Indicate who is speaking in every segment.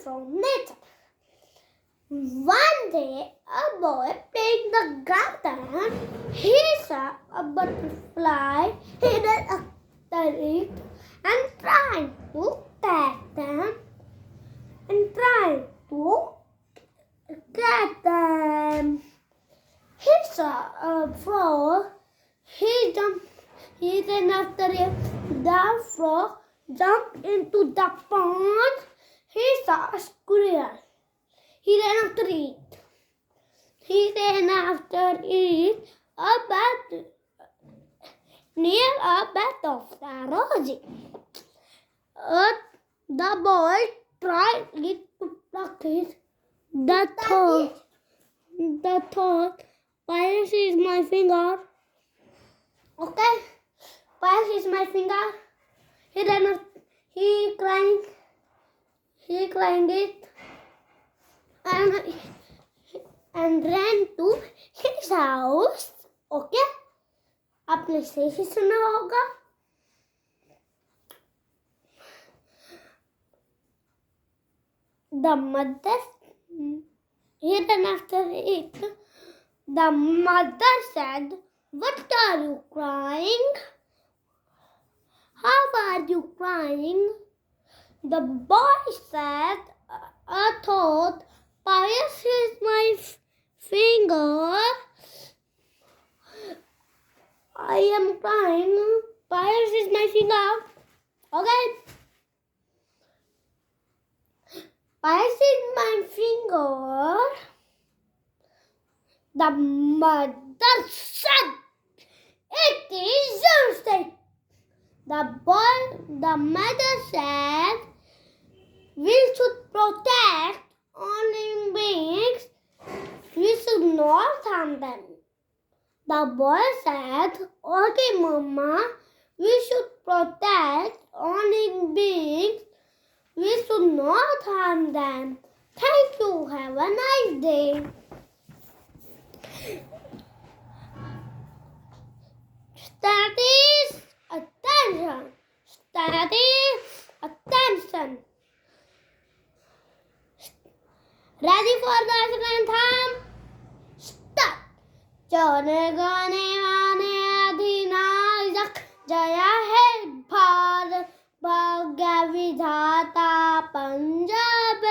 Speaker 1: from nature. One day, a boy playing the garden, he saw a butterfly hidden under it and trying to catch them. He saw a frog. He ran after it. The frog jumped into the pond. He saw a squirrel. He ran after it. A bat near a bed of rose. The boy tried it to pluck it. The thought, Piracy is my finger. Okay, Piracy is my finger. He climbed it and ran to his house. Okay, आपने सही सुना होगा. The mother hidden after it. The mother said, "What are you crying? How are you crying?" The boy said, "I thought Pius is my finger. I am crying. Pius is my finger." Okay. Pius is my finger. The mother said, "It is your mistake." The mother said, "We should protect living beings. We should not harm them." The boy said, "Okay, Mama, we should protect living beings. We should not harm them. Thank you. Have a nice day." Studies, attention. Studies, attention. Ready for the anthem? Start. Jane gane mane adhinayak jaya hai bharat bhagya vidhata Punjab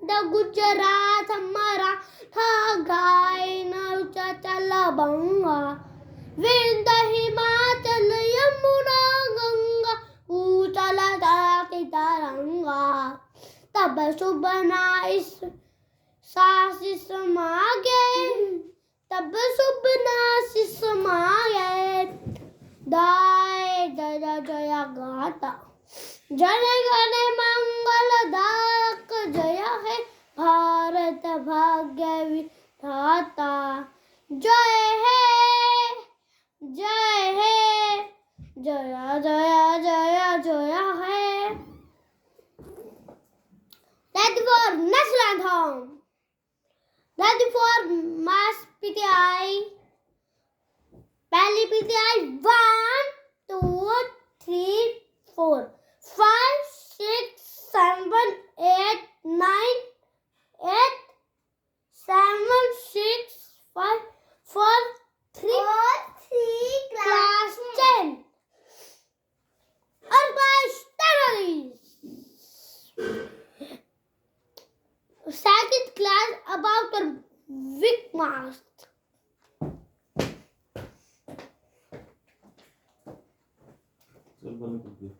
Speaker 1: the Gujarat Maratha Gaina Uchachal Banga Vinda Himachal Yamuna Ganga Uchala Dati Taranga Tab Subhana is Sasis Mage Tab Subhana Sis Mage Dai Jaya Jaya Gata Jaya Gane Mangal Dak Jaya hai Bharat Bhagya Vidhata Jai hai Jaya Jaya Jaya Jaya hai. Ready for national anthem. Ready for mass PTI. पहली PTI 1 2 3 4 5 6 7 8 9 8 7 6 5 4 3 class 10 Urban Studies. Second class about a wig mask.
Speaker 2: चल बंद कर दिया.